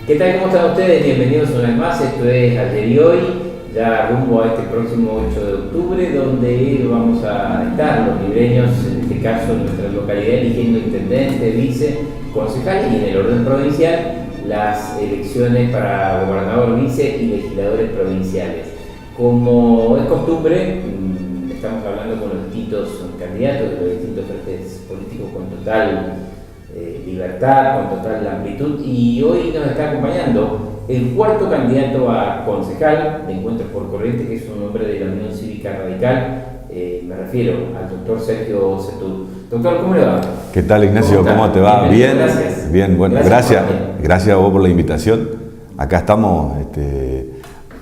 ¿Qué tal? ¿Cómo están ustedes? Bienvenidos una vez más. Esto es Ayer y Hoy, ya rumbo a este próximo 8 de octubre, donde vamos a estar los libreños, en este caso en nuestra localidad, eligiendo intendente, vice, concejal y en el orden provincial las elecciones para gobernador, vice y legisladores provinciales. Como es costumbre, estamos hablando con los distintos candidatos de los distintos frentes políticos con total libertad, con total amplitud, y hoy nos está acompañando el cuarto candidato a concejal de Encuentros por Corrientes, que es un hombre de la Unión Cívica Radical. Me refiero al doctor Sergio Setúbal. Doctor, ¿cómo le va? ¿Qué tal, Ignacio? ¿Cómo te va? Bien, gracias. Bien, bueno, gracias a vos por la invitación. Acá estamos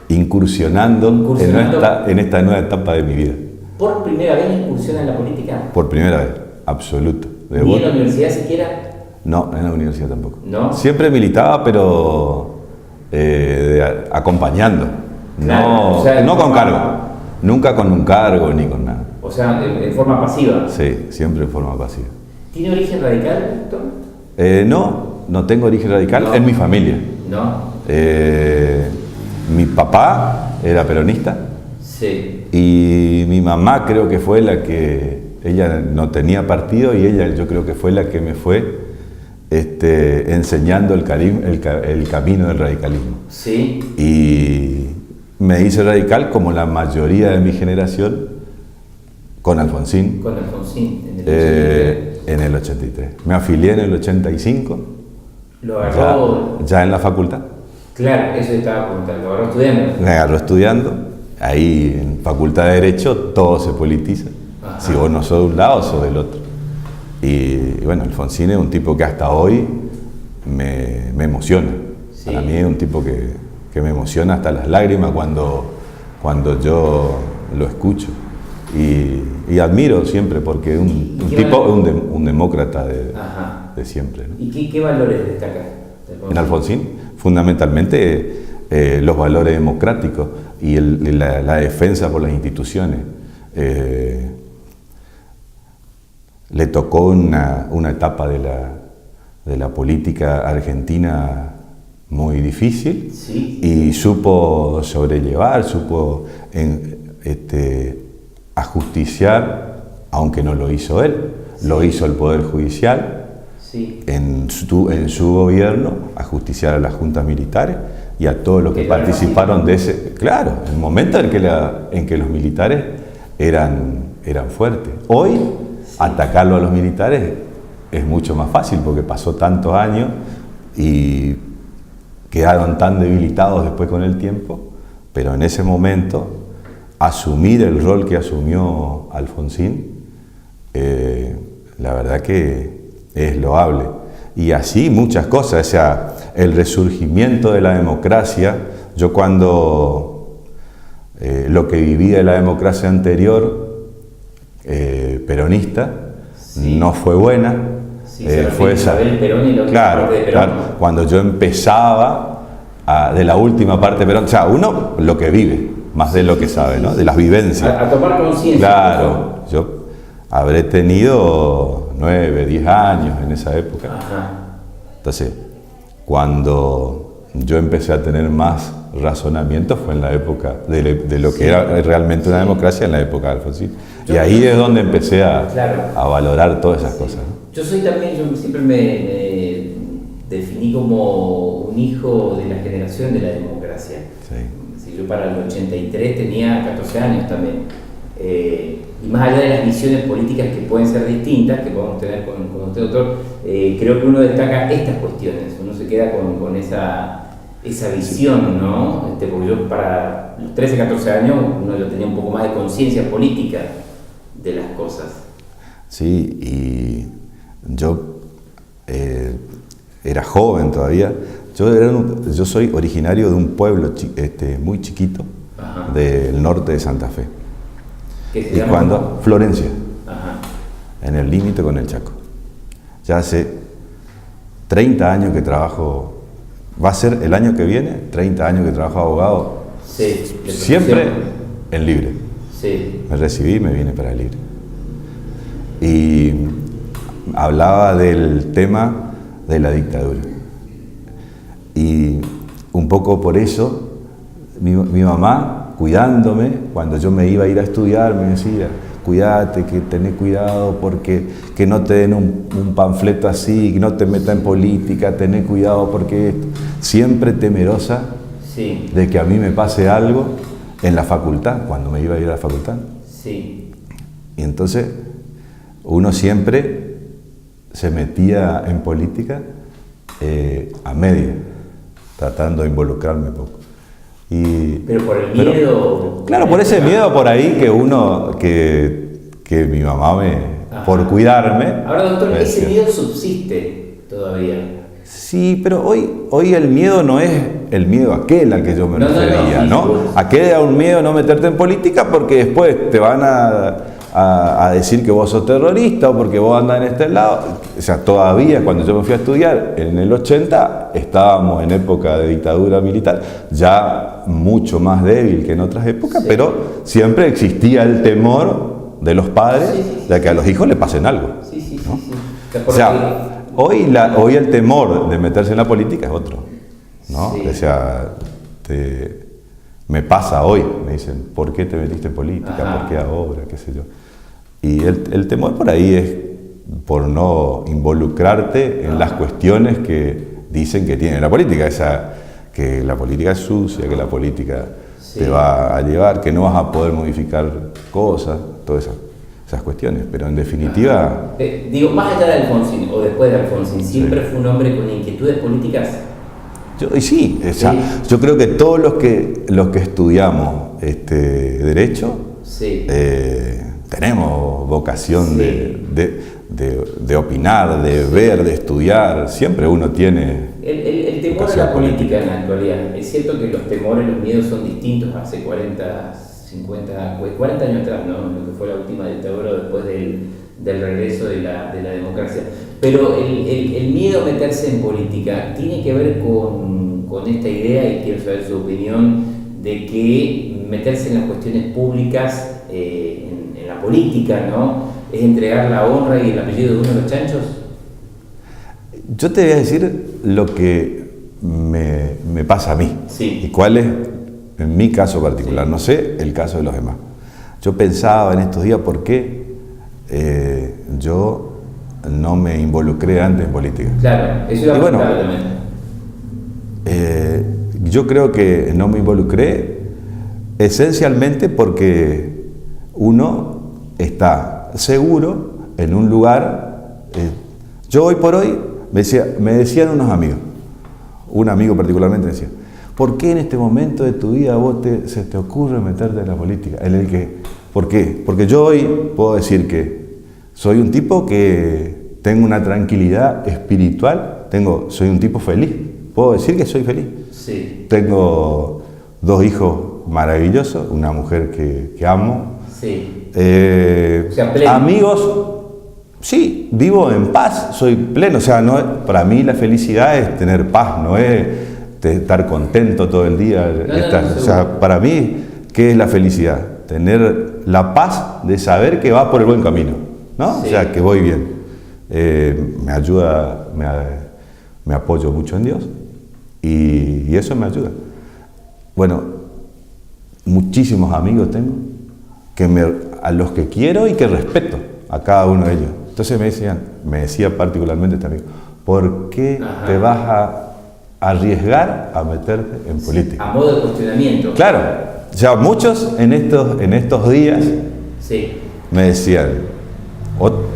incursionando. En esta nueva etapa de mi vida. ¿Por primera vez incursiona en la política? Por primera vez, absoluto. ¿Ni en la universidad siquiera? No, en la universidad tampoco. ¿No? Siempre militaba, pero acompañando. Claro, no, o sea, no con cargo. Nunca con un cargo ni con nada. O sea, en forma pasiva. Sí, siempre en forma pasiva. ¿Tiene origen radical, doctor? No tengo origen radical en mi familia. No. Mi papá era peronista. Sí. Y mi mamá creo que fue la que... Ella no tenía partido y yo creo que fue la que me fue enseñando el camino del radicalismo. Sí. Y me hice radical como la mayoría de mi generación con Alfonsín. Con Alfonsín, en el 83. En el 83. Me afilié en el 85. ¿Lo agarró? Ya en la facultad. Claro, eso estaba preguntando. ¿Lo agarró estudiando? Me agarró estudiando. Ahí en Facultad de Derecho todo se politiza. Ajá. Si vos no sos de un lado, sos del otro. Y bueno, Alfonsín es un tipo que hasta hoy me emociona. Sí. Para mí es un tipo que me emociona hasta las lágrimas cuando yo lo escucho. Y admiro siempre porque es un demócrata de siempre, ¿no? ¿Y qué valores destaca? En Alfonsín, fundamentalmente los valores democráticos y la defensa por las instituciones. Le tocó una etapa de la política argentina muy difícil. Sí. Y supo sobrellevar, supo ajusticiar, aunque no lo hizo él, sí. Lo hizo el Poder Judicial, sí. En su gobierno, ajusticiar a las juntas militares y a todos los que participaron de ese... Claro, el momento en que los militares eran fuertes. Hoy, sí. Atacarlo a los militares es mucho más fácil porque pasó tantos años y quedaron tan debilitados después con el tiempo, pero en ese momento asumir el rol que asumió Alfonsín, la verdad que es loable. Y así muchas cosas, o sea, el resurgimiento de la democracia. Yo cuando lo que vivía de la democracia anterior, peronista, sí. No fue buena. Sí, fue Isabel Perón y la última parte de Perón. Claro, cuando yo empezaba de la última parte de Perón, o sea, uno lo que vive, más de lo que sabe, ¿no? De las vivencias. A tomar conciencia. Claro, yo habré tenido 9, 10 años en esa época. Ajá. Entonces, cuando yo empecé a tener más razonamiento fue en la época de lo que era realmente una democracia, en la época de Alfonsín. Y ahí es donde empecé a valorar todas esas cosas, ¿no? Yo siempre me definí como un hijo de la generación de la democracia. Sí. Yo para el 83 tenía 14 años también. Y más allá de las visiones políticas que pueden ser distintas, que podemos tener con usted, doctor, creo que uno destaca estas cuestiones. Uno se queda con esa visión, ¿no? Porque yo para los 13, 14 años uno ya tenía un poco más de conciencia política de las cosas. Sí, y yo era joven todavía. Yo soy originario de un pueblo muy chiquito. Ajá. Del norte de Santa Fe. ¿Qué se llama? Florencia. Ajá. En el límite con el Chaco. Ya hace 30 años que trabajo. Va a ser el año que viene, 30 años que trabajo abogado. Sí. Siempre en libre. Sí. Me recibí y me vine para libre. Y hablaba del tema de la dictadura. Y poco por eso, mi mamá, cuidándome, cuando yo me iba a ir a estudiar, me decía, cuídate, que tenés cuidado porque que no te den un panfleto así, que no te metas en política, tenés cuidado porque siempre temerosa de que a mí me pase algo en la facultad, cuando me iba a ir a la facultad. Sí. Y entonces uno siempre se metía en política a media, tratando de involucrarme poco. Pero por el miedo. Claro, por ese miedo por ahí que mi mamá por cuidarme. Ahora, doctor, ese miedo subsiste todavía. Sí, pero hoy el miedo no es el miedo aquel al que yo me refería, ¿no? Aquel era un miedo no meterte en política porque después te van a decir que vos sos terrorista o porque vos andás en este lado. O sea, todavía cuando yo me fui a estudiar en el 80 estábamos en época de dictadura militar, ya mucho más débil que en otras épocas, pero siempre existía el temor de los padres de que a los hijos le pasen algo. ¿No? O sea, hoy el temor de meterse en la política es otro, ¿no? O sea, me pasa hoy, me dicen, ¿por qué te metiste en política? ¿Por qué ahora? ¿Qué sé yo? Y el temor por ahí es por no involucrarte en las cuestiones que dicen que tiene la política, que la política es sucia, que la política te va a llevar, que no vas a poder modificar cosas, todas esas cuestiones, pero en definitiva... Digo, más allá de Alfonsín o después de Alfonsín, ¿siempre fue un hombre con inquietudes políticas? Yo creo que todos los que estudiamos Derecho tenemos vocación de opinar, de ver, de estudiar. Siempre uno tiene... El temor a la política en la actualidad. Es cierto que los temores, los miedos son distintos hace 40 años atrás, ¿no? Lo que fue la última dictadura después del regreso de la democracia. Pero el miedo a meterse en política tiene que ver con esta idea, y quiero saber su opinión, de que meterse en las cuestiones públicas, en la política, ¿no?, es entregar la honra y el apellido de uno de los chanchos. Yo te voy a decir lo que me pasa a mí, y cuál es en mi caso particular, no sé el caso de los demás. Yo pensaba en estos días por qué yo no me involucré antes en política. Claro, eso iba a preguntar también. Yo creo que no me involucré esencialmente porque uno está seguro en un lugar. Yo hoy por hoy me decían unos amigos, un amigo particularmente me decía, ¿por qué en este momento de tu vida se te ocurre meterte en la política? ¿Por qué? Porque yo hoy puedo decir que soy un tipo que tengo una tranquilidad espiritual, soy un tipo feliz, puedo decir que soy feliz. Sí. Tengo 2 hijos maravillosos, una mujer que amo. Sí. Amigos, sí, vivo en paz, soy pleno. O sea, para mí la felicidad es tener paz, no es estar contento todo el día. O sea, para mí, ¿qué es la felicidad? Tener la paz de saber que va por el buen camino, ¿no? Sí. O sea, que voy bien. Me ayuda, me apoyo mucho en Dios y eso me ayuda. Bueno, muchísimos amigos tengo a los que quiero y que respeto a cada uno de ellos. Entonces me decía particularmente este amigo, ¿por qué te vas a arriesgar a meterte en política? A modo de cuestionamiento. Claro, ya muchos en estos días me decían,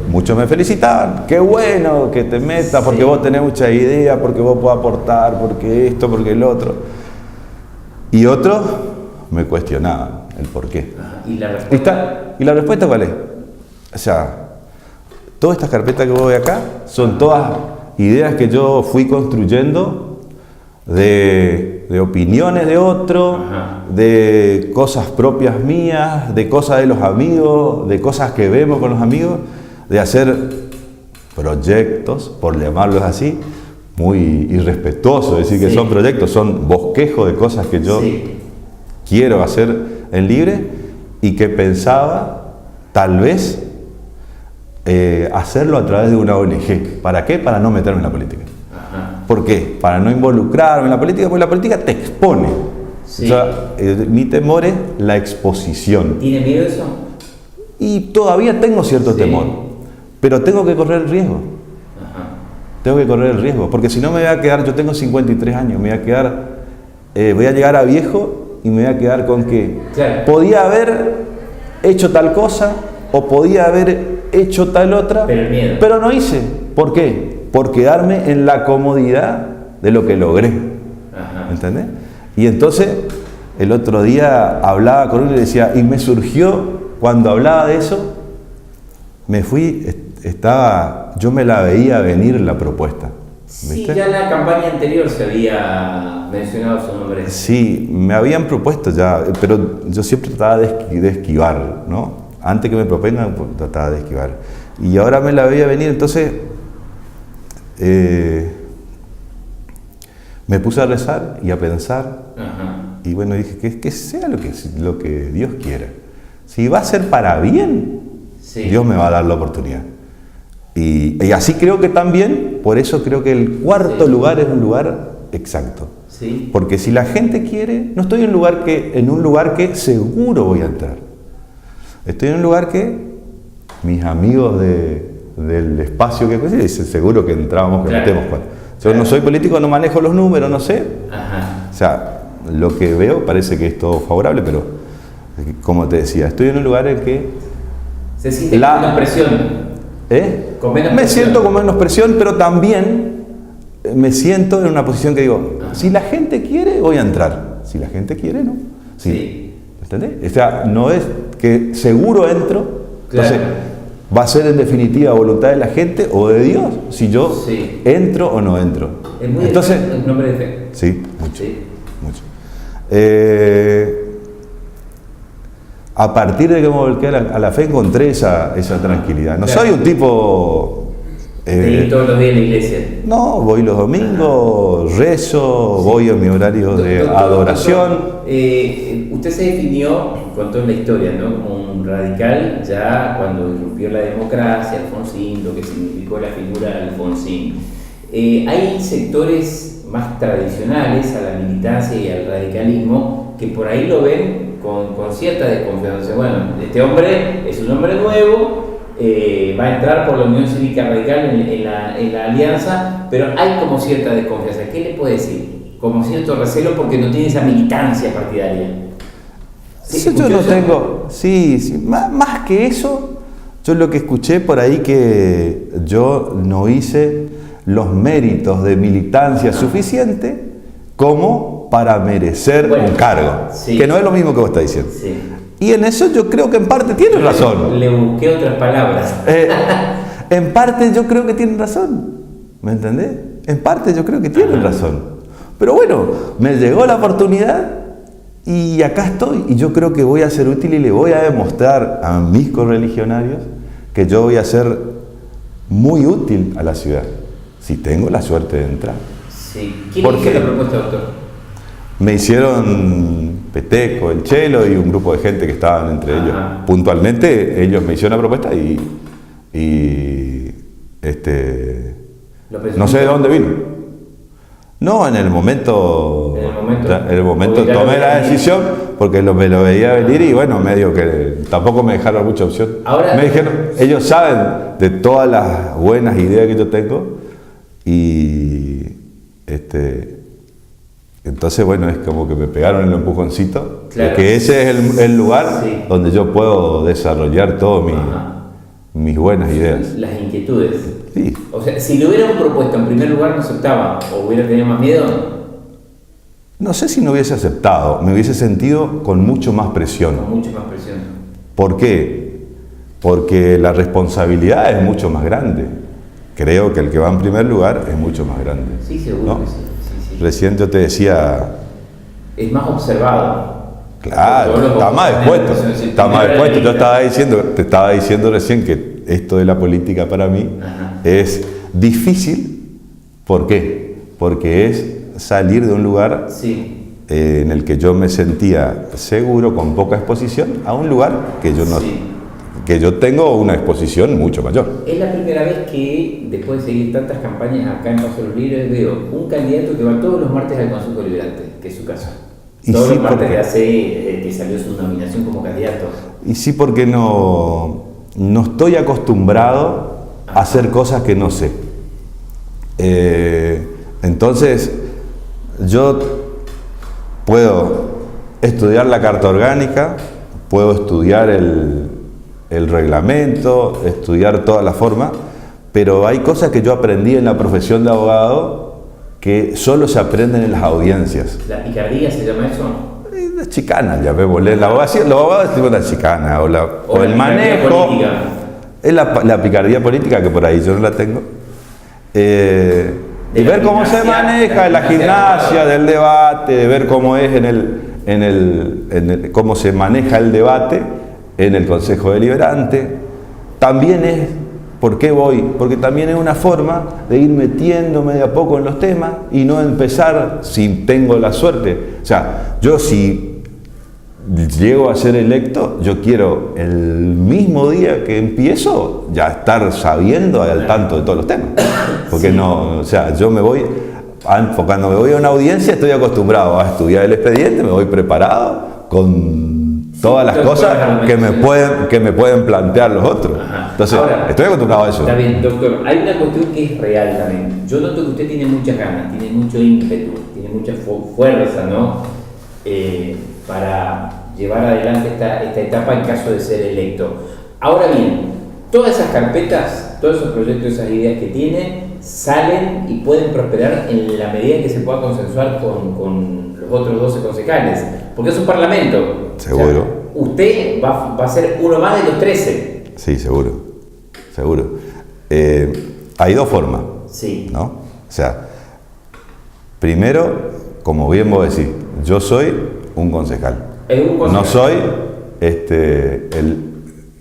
muchos me felicitaban, qué bueno que te metas, porque vos tenés mucha idea, porque vos podés aportar, porque esto, porque el otro. Y otros me cuestionaban el por qué. ¿Y la respuesta? ¿Y la respuesta cuál es? O sea, todas estas carpetas que vos ves acá son todas ideas que yo fui construyendo de opiniones de otro, de cosas propias mías, de cosas de los amigos, de cosas que vemos con los amigos, de hacer proyectos, por llamarlos así, muy irrespetuoso decir que son proyectos, son bosquejos de cosas que yo quiero hacer en Libre y que pensaba tal vez hacerlo a través de una ONG. ¿Para qué? Para no meterme en la política. ¿Por qué? Para no involucrarme en la política, porque la política te expone. Sí. O sea, mi temor es la exposición. ¿Tiene miedo de eso? Y todavía tengo cierto temor, pero tengo que correr el riesgo. Ajá. Tengo que correr el riesgo, porque si no me voy a quedar, yo tengo 53 años, me voy a quedar, voy a llegar a viejo y me voy a quedar con que podía haber hecho tal cosa o podía haber hecho tal otra, pero no hice. ¿Por qué? Por quedarme en la comodidad de lo que logré. Ajá. ¿Entendés? Y entonces, el otro día hablaba con uno y le decía, y me surgió, cuando hablaba de eso, me fui, yo me la veía venir la propuesta. ¿Viste? Sí, ya en la campaña anterior se había mencionado su nombre. Sí, me habían propuesto ya, pero yo siempre trataba de esquivar, ¿no? Antes que me propongan, pues, trataba de esquivar. Y ahora me la veía venir, entonces me puse a rezar y a pensar. Ajá. Y bueno, dije que sea lo que Dios quiera. Si va a ser para bien, Dios me va a dar la oportunidad. Y así creo que también, por eso creo que el cuarto lugar es un lugar exacto. Sí. Porque si la gente quiere, no estoy en un lugar que seguro voy a entrar. Estoy en un lugar que mis amigos del espacio que dicen seguro que entramos, que metemos. Yo no soy político, no manejo los números, no sé. Ajá. O sea, lo que veo parece que es todo favorable, pero como te decía, estoy en un lugar en que se siente con menos presión. Con menos presión. Siento con menos presión, pero también me siento en una posición que digo, si la gente quiere, voy a entrar. Si la gente quiere, no. Sí. ¿Entendés? O sea, no es que seguro entro, entonces va a ser en definitiva voluntad de la gente o de Dios, si yo entro o no entro. Es muy entonces, el nombre de fe. Sí, mucho. A partir de que me volqué a la fe encontré esa tranquilidad. No soy un tipo... ¿Te ir todos los días en la iglesia? No, voy los domingos, rezo, voy a mi horario de adoración. Usted se definió, contó en la historia, ¿no?, como un radical ya cuando irrumpió la democracia, Alfonsín, lo que significó la figura de Alfonsín. Hay sectores más tradicionales a la militancia y al radicalismo que por ahí lo ven con cierta desconfianza. Bueno, este hombre es un hombre nuevo, va a entrar por la Unión Cívica Radical en la alianza, pero hay como cierta desconfianza. ¿Qué le puede decir? Como cierto recelo porque no tiene esa militancia partidaria. Yo no tengo, más que eso, yo lo que escuché por ahí que yo no hice los méritos de militancia suficiente como para merecer un cargo, que no es lo mismo que vos estás diciendo. Y en eso yo creo que en parte tiene razón. Le busqué otras palabras. En parte yo creo que tienen razón, ¿me entendés? En parte yo creo que tienen razón. Pero bueno, me llegó la oportunidad y acá estoy. Y yo creo que voy a ser útil y le voy a demostrar a mis correligionarios que yo voy a ser muy útil a la ciudad, si tengo la suerte de entrar. Sí. ¿Quién hizo la propuesta, doctor? Me hicieron Peteco, el Chelo y un grupo de gente que estaban entre ellos. Puntualmente ellos me hicieron la propuesta y no sé de dónde vino. No, en el momento tomé la decisión porque me lo veía venir y bueno, medio que tampoco me dejaron mucha opción. Me dijeron, ellos saben de todas las buenas ideas que yo tengo y entonces bueno, es como que me pegaron el empujoncito, de que ese es el lugar donde yo puedo desarrollar todas mis buenas ideas. Las inquietudes. Sí. O sea, si le hubieran propuesto en primer lugar, ¿no aceptaba? ¿O hubiera tenido más miedo? No sé si no hubiese aceptado, me hubiese sentido con mucho más presión. Con mucho más presión. ¿Por qué? Porque la responsabilidad es mucho más grande. Creo que el que va en primer lugar es mucho más grande. Sí, seguro, ¿no? Que sí. Recién yo te decía... Es más observado. Claro, está más expuesto. Yo te estaba diciendo recién que esto de la política para mí es difícil. ¿Por qué? Porque es salir de un lugar en el que yo me sentía seguro, con poca exposición, a un lugar que yo que yo tengo una exposición mucho mayor. Es la primera vez que, después de seguir tantas campañas acá en Paso de los Libres, veo un candidato que va todos los martes al Consejo Deliberante, que es su caso. Todos los martes que hace que salió su nominación como candidato. Y sí, porque no estoy acostumbrado a hacer cosas que no sé. Entonces, yo puedo estudiar la Carta Orgánica, puedo estudiar el reglamento, estudiar toda la forma, pero hay cosas que yo aprendí en la profesión de abogado que solo se aprenden en las audiencias. ¿La picardía se llama eso? La chicana, ya vemos. La abogacía, los abogados decimos la chicana, o el manejo. Es la picardía política, que por ahí yo no la tengo. De ver cómo se maneja en la gimnasia del debate, de ver cómo es cómo se maneja el debate en el Consejo Deliberante. También es, ¿por qué voy? Porque también es una forma de ir metiéndome de a poco en los temas y no empezar si tengo la suerte. O sea, yo si llego a ser electo, yo quiero el mismo día que empiezo ya estar sabiendo al tanto de todos los temas. Porque no, o sea, yo me voy, cuando me voy a una audiencia estoy acostumbrado a estudiar el expediente, me voy preparado con todas las cosas que me pueden plantear los otros. Ajá. Entonces, ahora, estoy acostumbrado a eso. Está bien, doctor. Hay una cuestión que es real también. Yo noto que usted tiene muchas ganas, tiene mucho ímpetu, tiene mucha fuerza, ¿no? Para llevar adelante esta etapa en caso de ser electo. Ahora bien, todas esas carpetas, todos esos proyectos, esas ideas que tiene, salen y pueden prosperar en la medida en que se pueda consensuar con los otros 12 concejales. Porque es un parlamento. Seguro. O sea, usted va a ser uno más de los 13. Sí, seguro. Hay dos formas. Sí. ¿No? O sea, primero, como bien vos decís, yo soy un concejal. No soy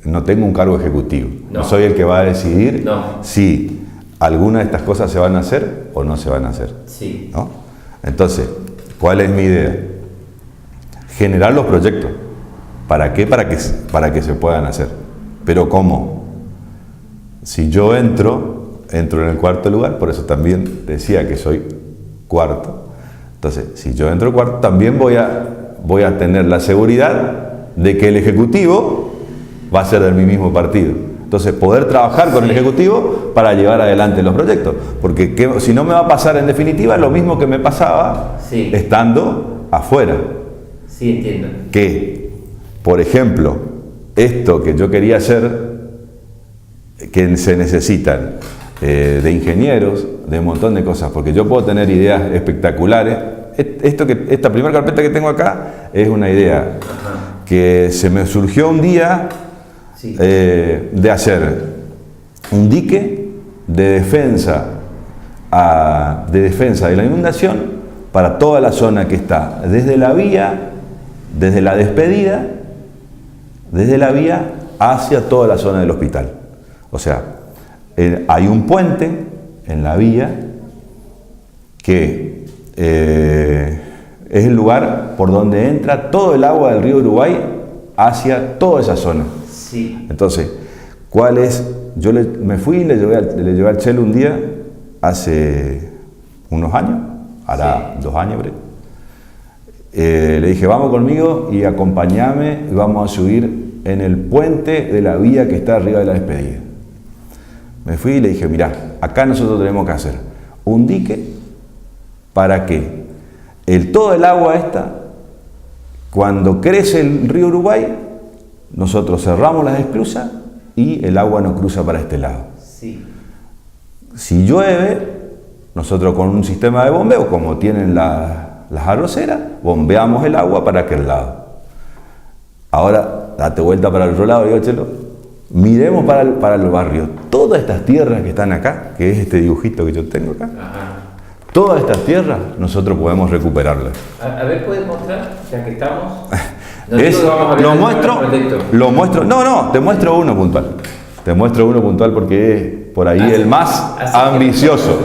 no tengo un cargo ejecutivo. No soy el que va a decidir si alguna de estas cosas se van a hacer o no se van a hacer. Sí. ¿No? Entonces, ¿cuál es mi idea? Generar los proyectos. ¿Para qué? Para que se puedan hacer. Pero ¿cómo? Si yo entro en el cuarto lugar, por eso también decía que soy cuarto. Entonces, si yo entro cuarto, también voy a tener la seguridad de que el Ejecutivo va a ser de mi mismo partido. Entonces, poder trabajar con el Ejecutivo para llevar adelante los proyectos. Porque si no me va a pasar en definitiva lo mismo que me pasaba estando afuera. Sí, entiendo. Que, por ejemplo, esto que yo quería hacer, que se necesitan de ingenieros, de un montón de cosas, porque yo puedo tener ideas espectaculares. Esta primera carpeta que tengo acá es una idea que se me surgió un día de hacer un dique de defensa de la inundación para toda la zona que está desde la vía, desde la despedida, desde la vía hacia toda la zona del hospital. O sea, hay un puente en la vía que es el lugar por donde entra todo el agua del río Uruguay hacia toda esa zona. Sí. Entonces, ¿cuál es? Yo me fui y le llevé al Chelo un día, hace unos años, hará 2 años, le dije, vamos conmigo y acompáñame y vamos a subir en el puente de la vía que está arriba de la despedida. Me fui y le dije, mirá, acá nosotros tenemos que hacer un dique para que todo el agua esta, cuando crece el río Uruguay, nosotros cerramos las esclusas y el agua no cruza para este lado. Sí. Si llueve, nosotros con un sistema de bombeo, como tienen las arroceras, bombeamos el agua para aquel lado. Ahora, date vuelta para el otro lado, digo, Chelo, miremos para el barrio. Todas estas tierras que están acá, que es este dibujito que yo tengo acá, todas estas tierras nosotros podemos recuperarlas. A ver, ¿puedes mostrar? Ya que estamos. Lo muestro. No, te muestro uno puntual. Te muestro uno puntual porque es por ahí el más ambicioso.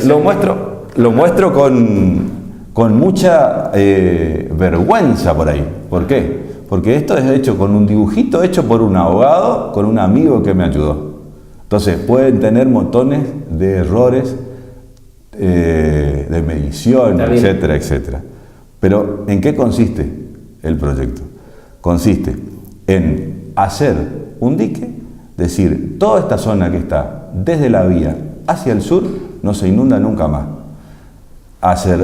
Lo muestro con mucha vergüenza por ahí. ¿Por qué? Porque esto es hecho con un dibujito hecho por un abogado, con un amigo que me ayudó. Entonces pueden tener montones de errores de medición, etcétera, etcétera. Pero ¿en qué consiste el proyecto? Consiste en hacer un dique, decir, toda esta zona que está desde la vía hacia el sur no se inunda nunca más. Hacer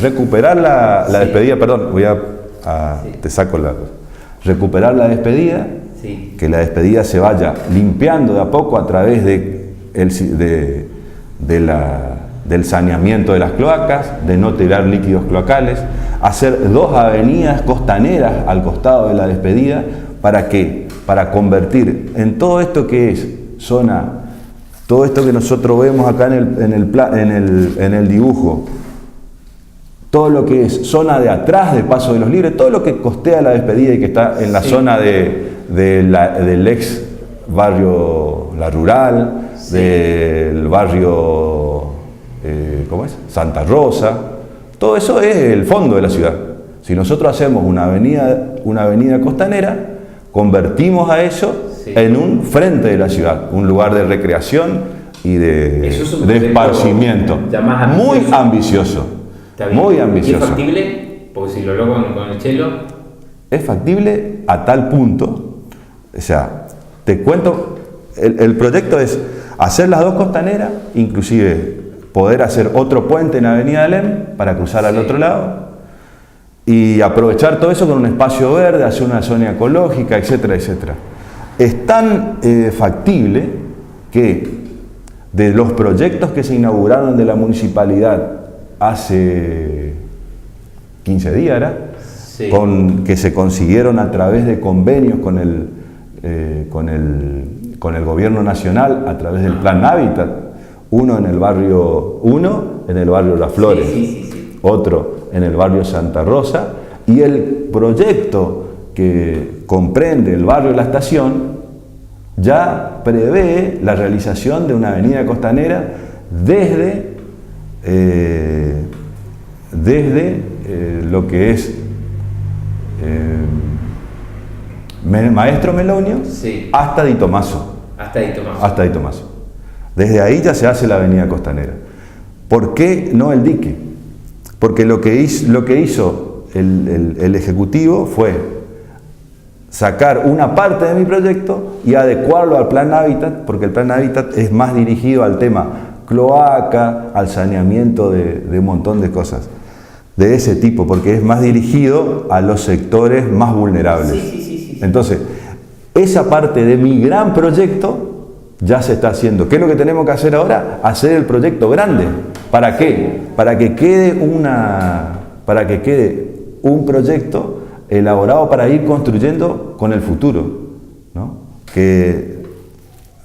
recuperar la despedida, perdón, te saco recuperar la despedida, que la despedida se vaya limpiando de a poco a través del saneamiento de las cloacas, de no tirar líquidos cloacales, hacer 2 avenidas costaneras al costado de la despedida, ¿para qué? Para convertir en todo esto que es zona, todo esto que nosotros vemos acá en el dibujo, todo lo que es zona de atrás de Paso de los Libres, todo lo que costea la despedida y que está en la zona del ex barrio La Rural, del barrio ¿cómo es? Santa Rosa, todo eso es el fondo de la ciudad. Si nosotros hacemos una avenida costanera, convertimos a eso en un frente de la ciudad, un lugar de recreación y de esparcimiento. Muy ambicioso. Muy ambicioso. ¿Y es factible? Porque si lo logro con el Chelo. Es factible a tal punto, o sea, te cuento, el proyecto es hacer las 2 costaneras, inclusive poder hacer otro puente en Avenida Alem para cruzar al otro lado y aprovechar todo eso con un espacio verde, hacer una zona ecológica, etcétera, etcétera. Es tan factible que de los proyectos que se inauguraron de la municipalidad hace 15 días, que se consiguieron a través de convenios con el gobierno nacional a través del Plan Hábitat, uno en el barrio Las Flores, otro en el barrio Santa Rosa, y el proyecto que comprende el barrio La Estación ya prevé la realización de una avenida costanera desde lo que es Maestro Melonio hasta Di Tomaso. Hasta Di Tomaso. Desde ahí ya se hace la avenida costanera. ¿Por qué no el dique? Porque lo que hizo el Ejecutivo fue sacar una parte de mi proyecto y adecuarlo al Plan Hábitat, porque el Plan Hábitat es más dirigido al tema cloaca, al saneamiento de un montón de cosas de ese tipo, porque es más dirigido a los sectores más vulnerables. Entonces, esa parte de mi gran proyecto ya se está haciendo. ¿Qué es lo que tenemos que hacer ahora? Hacer el proyecto grande. ¿Para qué? Para que quede un proyecto elaborado para ir construyendo con el futuro, ¿no? Que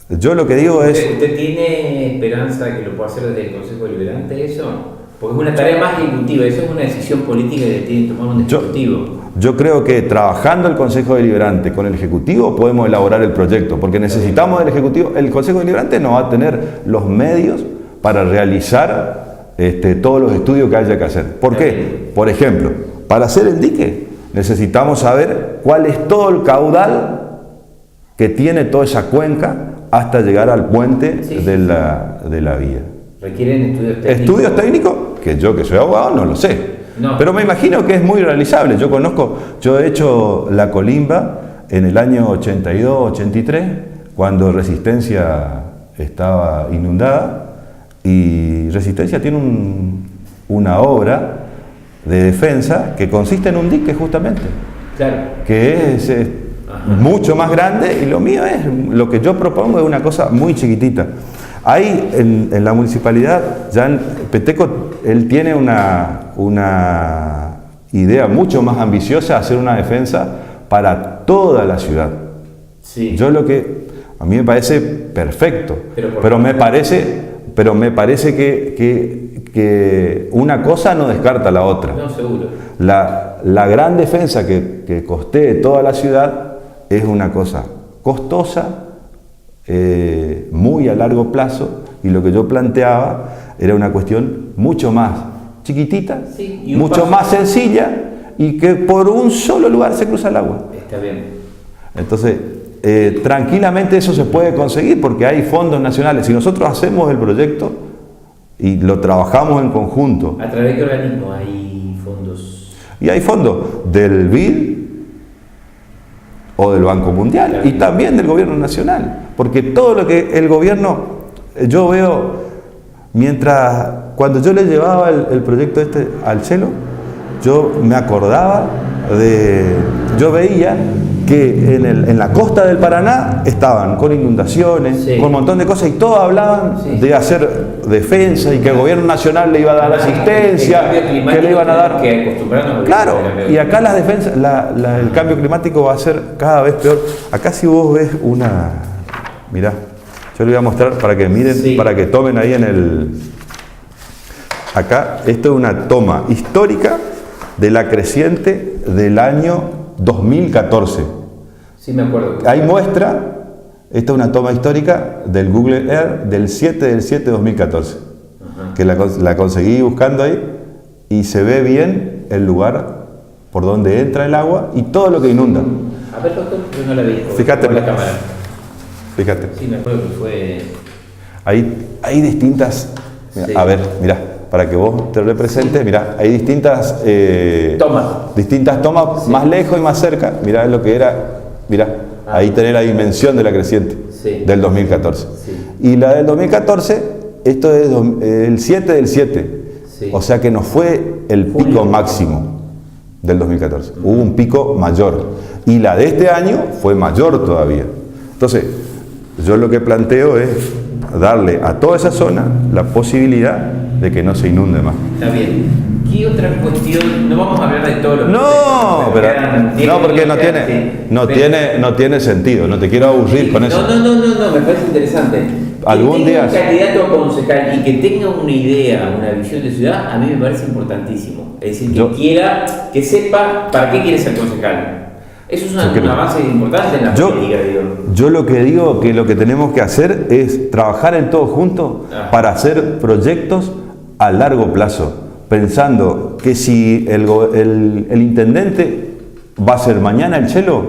yo lo que digo es... ¿Usted tiene esperanza de que lo pueda hacer desde el Consejo Deliberante eso? Porque es una tarea más ejecutiva, eso es una decisión política que tiene que tomar un ejecutivo. Yo creo que trabajando el Consejo Deliberante con el Ejecutivo podemos elaborar el proyecto, porque necesitamos del Ejecutivo. El Consejo Deliberante no va a tener los medios para realizar todos los estudios que haya que hacer. ¿Por qué? Por ejemplo, para hacer el dique necesitamos saber cuál es todo el caudal que tiene toda esa cuenca hasta llegar al puente de la vía. ¿Requieren estudios técnicos? ¿Estudios técnicos? Que yo, que soy abogado, no lo sé. No. Pero me imagino que es muy realizable. Yo he hecho la colimba en el año 82-83, cuando Resistencia estaba inundada, y Resistencia tiene una obra de defensa que consiste en un dique justamente, que es mucho más grande, y lo que yo propongo es una cosa muy chiquitita. Ahí en la municipalidad, ya en Peteco, él tiene una idea mucho más ambiciosa, hacer una defensa para toda la ciudad. A mí me parece perfecto, pero me parece que una cosa no descarta la otra. No, seguro. La gran defensa que costee toda la ciudad es una cosa costosa, muy a largo plazo, y lo que yo planteaba era una cuestión mucho más chiquitita, mucho más sencilla, y que por un solo lugar se cruza el agua. Está bien. Entonces, tranquilamente eso se puede conseguir porque hay fondos nacionales. Si nosotros hacemos el proyecto y lo trabajamos en conjunto. ¿A través de qué organismo hay fondos? Y hay fondos del BID o del Banco Mundial y también del Gobierno Nacional. Porque todo lo que el gobierno, yo veo, cuando yo le llevaba el proyecto este al Chelo, yo me acordaba yo veía que en la costa del Paraná estaban con inundaciones, con un montón de cosas, y todos hablaban de hacer defensa y que el gobierno nacional le iba a dar asistencia, que le iban a dar... Claro, y acá las defensas, el cambio climático va a ser cada vez peor. Acá si vos ves mirá, yo les voy a mostrar para que miren, para que tomen ahí acá, esto es una toma histórica de la creciente del año 2014. Sí, me acuerdo. Ahí muestra, esta es una toma histórica del Google Earth del 7/7/2014, que la conseguí buscando ahí, y se ve bien el lugar por donde entra el agua y todo lo que inunda. A ver, doctor, yo no la vi. Fíjate. La cámara. Fíjate. Sí, me acuerdo que fue... Hay distintas... A ver, mirá, para que vos te representes, mirá, hay distintas tomas más lejos y más cerca. Mirá lo que era, mirá, ahí tenés la dimensión de la creciente del 2014. Y la del 2014, esto es el 7/7, o sea que no fue el pico máximo del 2014, hubo un pico mayor. Y la de este año fue mayor todavía. Entonces, yo lo que planteo es darle a toda esa zona la posibilidad de que no se inunde más. Está bien. ¿Qué otra cuestión? No vamos a hablar de todo lo que... No, porque no tiene sentido. No te quiero aburrir con eso. No, me parece interesante. Algún día... un candidato a concejal y que tenga una idea, una visión de ciudad, a mí me parece importantísimo. Es decir, que sepa para qué quiere ser concejal. Eso es un avance importante en la política, digo. Yo lo que digo que lo que tenemos que hacer es trabajar en todo juntos para hacer proyectos a largo plazo, pensando que si el intendente va a ser mañana el Chelo,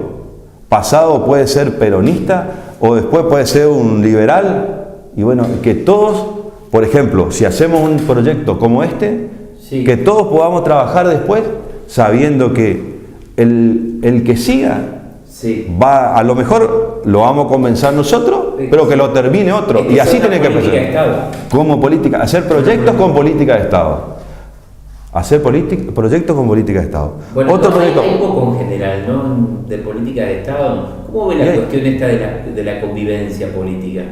pasado puede ser peronista o después puede ser un liberal, y bueno, que todos, por ejemplo, si hacemos un proyecto como este, que todos podamos trabajar después sabiendo que el que siga va, a lo mejor lo vamos a comenzar nosotros, pero que lo termine otro. Y así tiene que empezar. Como política, hacer proyectos con política de Estado. Hacer proyectos con política de Estado. Bueno, otro proyecto. Hay un poco en general, ¿no? De política de Estado. ¿Cómo ve la cuestión esta de la convivencia política?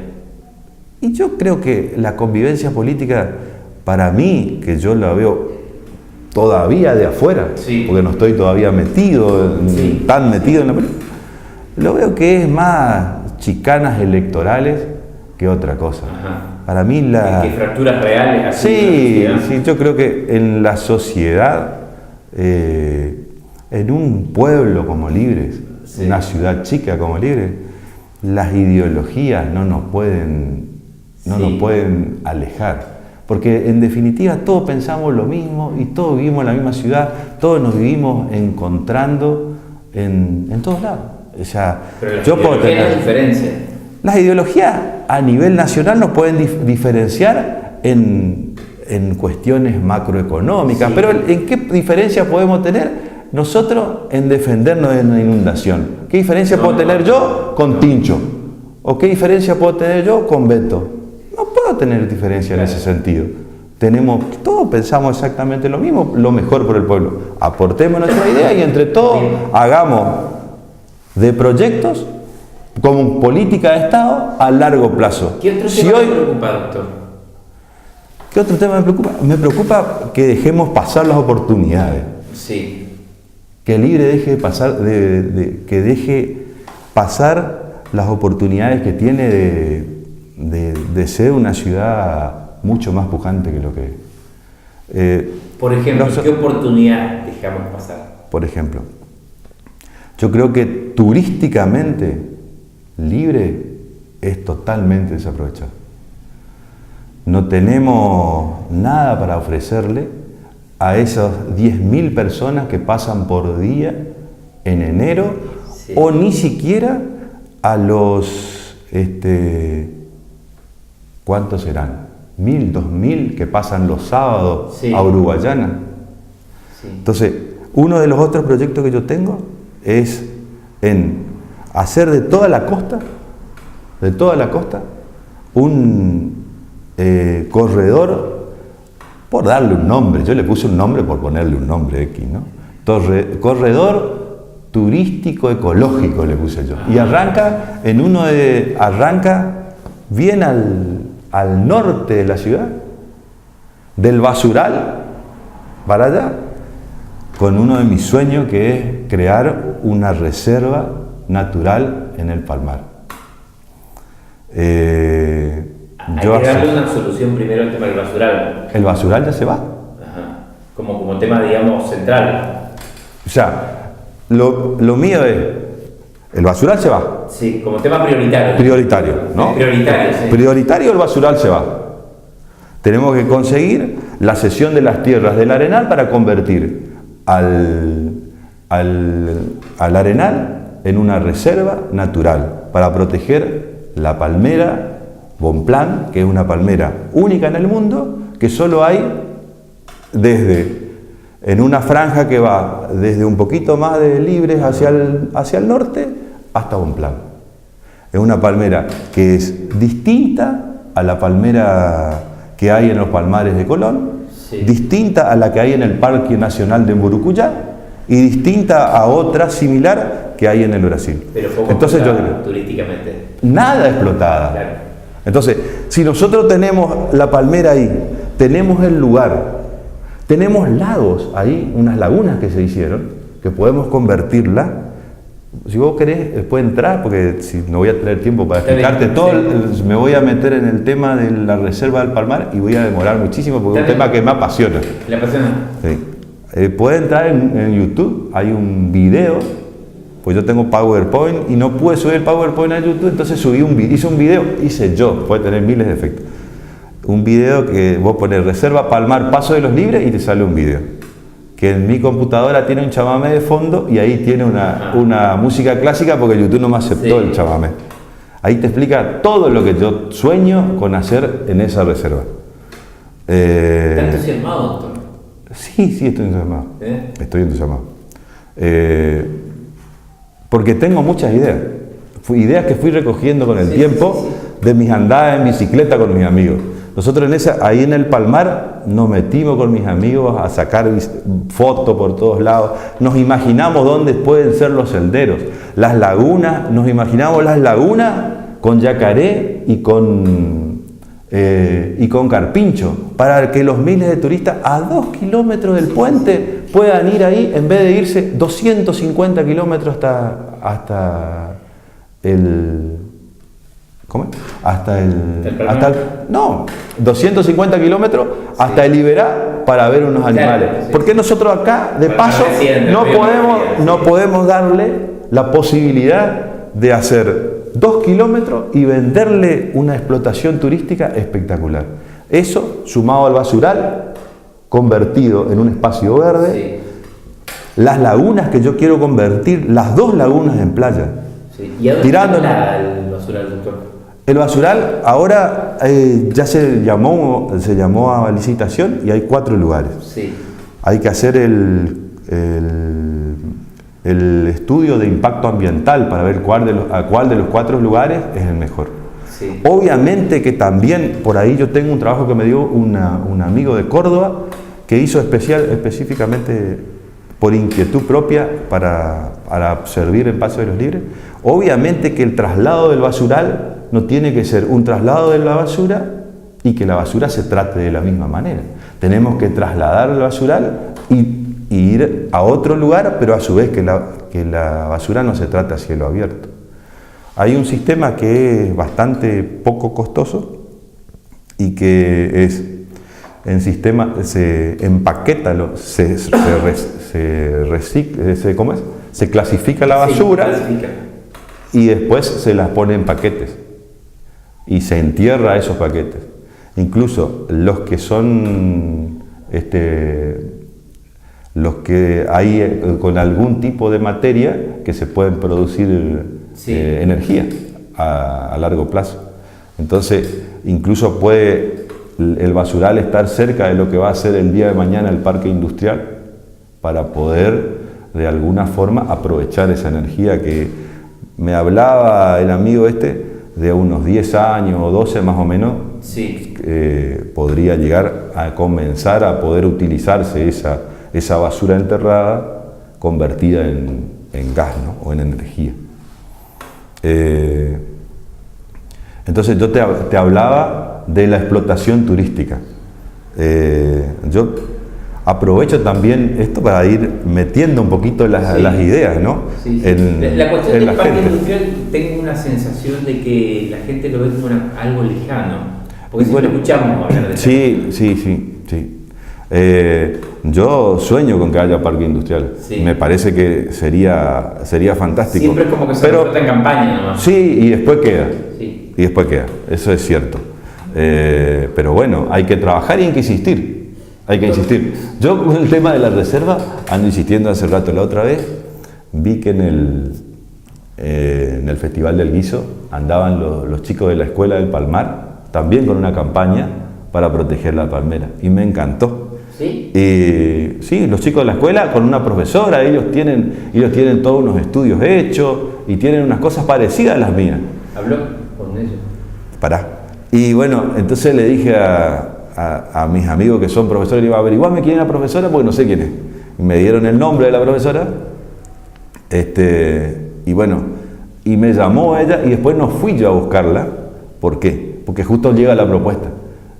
Y yo creo que la convivencia política, para mí, que yo la veo todavía de afuera, porque no estoy todavía tan metido en la política, lo veo que es más chicanas electorales que otra cosa. Para mí ¿Que fracturas reales? Sí, yo creo que en la sociedad, en un pueblo como Libres, una ciudad chica como Libres, las ideologías no nos pueden alejar. Porque en definitiva todos pensamos lo mismo y todos vivimos en la misma ciudad, todos nos vivimos encontrando en todos lados. O sea, pero yo puedo tener diferencias. Las ideologías a nivel nacional nos pueden diferenciar en cuestiones macroeconómicas, pero ¿en qué diferencia podemos tener nosotros en defendernos de una inundación? ¿Qué diferencia puedo tener yo con Tincho? ¿O qué diferencia puedo tener yo con Beto? No puedo tener diferencia en ese sentido. Todos pensamos exactamente lo mismo, lo mejor por el pueblo. Aportemos nuestra idea y entre todos hagamos de proyectos como política de Estado a largo plazo. ¿Qué otro tema te preocupa, doctor? ¿Qué otro tema me preocupa? Me preocupa que dejemos pasar las oportunidades. Sí. Que Libre deje pasar las oportunidades que tiene de ser una ciudad mucho más pujante que lo que es. Por ejemplo, ¿qué oportunidad dejamos pasar? Por ejemplo, yo creo que turísticamente Libre es totalmente desaprovechado. No tenemos nada para ofrecerle a esas 10.000 personas que pasan por día en enero, sí. O ni siquiera a los, ¿cuántos serán? 1.000, 2.000 que pasan los sábados, sí, a Uruguayana. Sí. Entonces, uno de los otros proyectos que yo tengo es en hacer de toda la costa, un corredor, por darle un nombre, yo le puse un nombre por ponerle un nombre X, ¿no? Corredor turístico ecológico le puse yo. Y arranca bien al norte de la ciudad, del basural para allá, con uno de mis sueños que es crear una reserva natural en el Palmar. Hay que darle una solución primero al tema del basural. El basural ya se va. Ajá. Como tema, digamos, central. O sea, lo mío es, el basural se va. Sí, como tema prioritario. Prioritario, ¿no? Prioritario, sí. Prioritario, el basural se va. Tenemos que conseguir la cesión de las tierras del Arenal para convertir al Arenal en una reserva natural para proteger la palmera Bonpland, que es una palmera única en el mundo, que solo hay en una franja que va desde un poquito más de Libres hacia el norte hasta Bonpland. Es una palmera que es distinta a la palmera que hay en los palmares de Colón, sí, distinta a la que hay en el Parque Nacional de Mburucuyá y distinta a otra similar que hay en el Brasil. Pero poco explotada turísticamente. Nada explotada. Claro. Entonces, si nosotros tenemos la palmera ahí, tenemos el lugar, tenemos lagos ahí, unas lagunas que se hicieron, que podemos convertirlas. Si vos querés, después entrar, porque si no voy a tener tiempo para explicarte todo, me voy a meter en el tema de la reserva del Palmar y voy a demorar muchísimo porque es un tema que me apasiona. ¿Le apasiona? Sí. Puede entrar en YouTube, hay un video, pues yo tengo PowerPoint y no pude subir el PowerPoint a YouTube, entonces hice un video, puede tener miles de efectos. Un video que vos pones Reserva Palmar Paso de los Libres y te sale un video. Que en mi computadora tiene un chamamé de fondo y ahí tiene una música clásica porque YouTube no me aceptó, sí, el chamamé. Ahí te explica todo lo que yo sueño con hacer en esa reserva. ¿Estás entusiasmado, doctor? Sí, estoy entusiasmado. Estoy entusiasmado. Porque tengo muchas ideas. Ideas que fui recogiendo con el tiempo de mis andadas en bicicleta con mis amigos. Nosotros ahí en el Palmar nos metimos con mis amigos a sacar fotos por todos lados. Nos imaginamos dónde pueden ser los senderos. Las lagunas, nos imaginamos las lagunas con yacaré y con carpincho, para que los miles de turistas a 2 kilómetros del puente puedan ir ahí en vez de irse 250 kilómetros hasta el... ¿Cómo es? No, 250 kilómetros hasta el Iberá para ver unos animales. Claro, sí. ¿Por qué nosotros acá, de paso, no podemos darle la posibilidad de hacer 2 kilómetros y venderle una explotación turística espectacular? Eso, sumado al basural, convertido en un espacio verde, sí, las lagunas que yo quiero convertir, las 2 lagunas en playa. Sí. ¿Y a dónde está el basural, doctor? El basural ahora ya se llamó a licitación y hay 4 lugares. Sí. Hay que hacer el estudio de impacto ambiental para ver cuál de los 4 lugares es el mejor. Sí. Obviamente que también por ahí yo tengo un trabajo que me dio un amigo de Córdoba que hizo específicamente por inquietud propia para servir en Paso de los Libres. Obviamente que el traslado del basural no tiene que ser un traslado de la basura y que la basura se trate de la misma manera. Tenemos que trasladar el basural y ir a otro lugar, pero a su vez que la basura no se trate a cielo abierto. Hay un sistema que es bastante poco costoso y que es en sistema, se empaqueta, se clasifica la basura y después se las pone en paquetes. Y se entierra esos paquetes. Incluso los que son los que hay con algún tipo de materia que se pueden producir energía a largo plazo. Entonces, incluso puede el basural estar cerca de lo que va a ser el día de mañana el parque industrial para poder de alguna forma aprovechar esa energía que me hablaba el amigo de unos 10 años o 12 más o menos. Sí. Podría llegar a comenzar a poder utilizarse esa basura enterrada convertida en gas, ¿no? O en energía. Entonces yo te hablaba de la explotación turística. Yo aprovecho también esto para ir metiendo un poquito las ideas, ¿no? Sí, sí. La cuestión del parque industrial, tengo una sensación de que la gente lo ve como algo lejano, porque siempre escuchamos hablar de eso. Sí. Yo sueño con que haya parque industrial. Sí. Me parece que sería fantástico. Siempre es como que se explota en campaña nomás. Sí, y después queda. Sí. Y después queda, eso es cierto. Pero bueno, hay que trabajar y hay que insistir. Hay que insistir. Yo con el tema de la reserva ando insistiendo hace rato. La otra vez vi que en el Festival del Guiso andaban los chicos de la Escuela del Palmar, también con una campaña para proteger la palmera. Y me encantó. ¿Sí? Sí, los chicos de la escuela con una profesora, ellos tienen todos unos estudios hechos y tienen unas cosas parecidas a las mías. ¿Habló con ellos? Pará. Y bueno, entonces le dije a mis amigos que son profesores, le digo, averiguame quién es la profesora porque no sé quién es. Y me dieron el nombre de la profesora, y bueno, y me llamó ella y después no fui yo a buscarla. ¿Por qué? Porque justo llega la propuesta.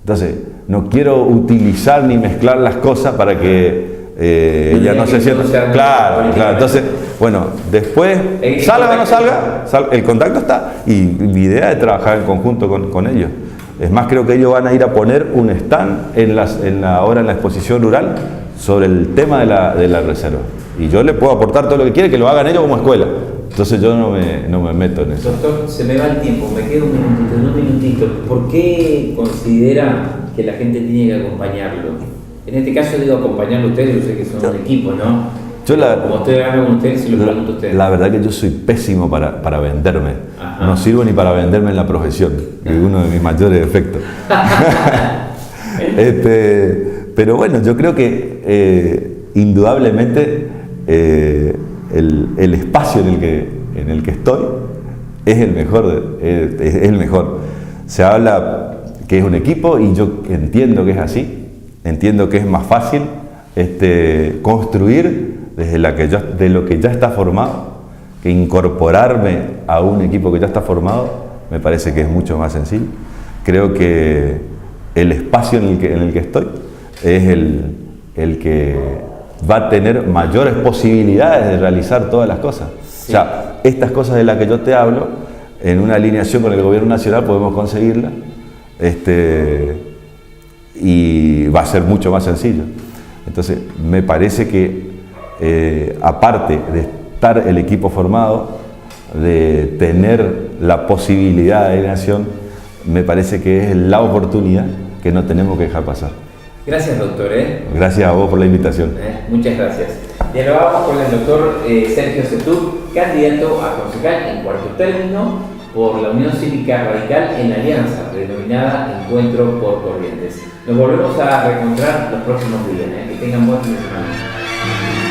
Entonces, no quiero utilizar ni mezclar las cosas para que ella no se sienta... Claro. Entonces, bueno, después, salga o no salga, el contacto está. Y mi idea es trabajar en conjunto con ellos. Es más, creo que ellos van a ir a poner un stand ahora en la exposición rural sobre el tema de la reserva. Y yo le puedo aportar todo lo que quiere, que lo hagan ellos como escuela. Entonces yo no me meto en eso. Doctor, se me va el tiempo, me queda un minutito. ¿Por qué considera que la gente tiene que acompañarlo? En este caso digo acompañarlo a ustedes, yo sé que son un equipo, ¿no? Como ustedes hablan con ustedes, se lo pregunto a ustedes. La verdad que yo soy pésimo para venderme. Ajá. No sirvo ni para venderme en la profesión, que es uno de mis mayores defectos. Pero bueno, yo creo que indudablemente el espacio en el que estoy es el mejor. Se habla que es un equipo y yo entiendo que es así. Entiendo que es más fácil construir desde lo que ya está formado, que incorporarme a un equipo que ya está formado, me parece que es mucho más sencillo. Creo que el espacio en el que estoy es el que va a tener mayores posibilidades de realizar todas las cosas. Sí. O sea, estas cosas de las que yo te hablo, en una alineación con el gobierno nacional podemos conseguirlas, y va a ser mucho más sencillo. Entonces, me parece que aparte de estar el equipo formado, de tener la posibilidad de alineación, me parece que es la oportunidad que no tenemos que dejar pasar. Gracias, doctor. Gracias a vos por la invitación. Muchas gracias. Dialogamos con el doctor Sergio Setub, candidato a concejal en cuarto término por la Unión Cívica Radical en la alianza denominada Encuentro por Corrientes. Nos volvemos a reencontrar los próximos días. Que tengan buen fin de semana.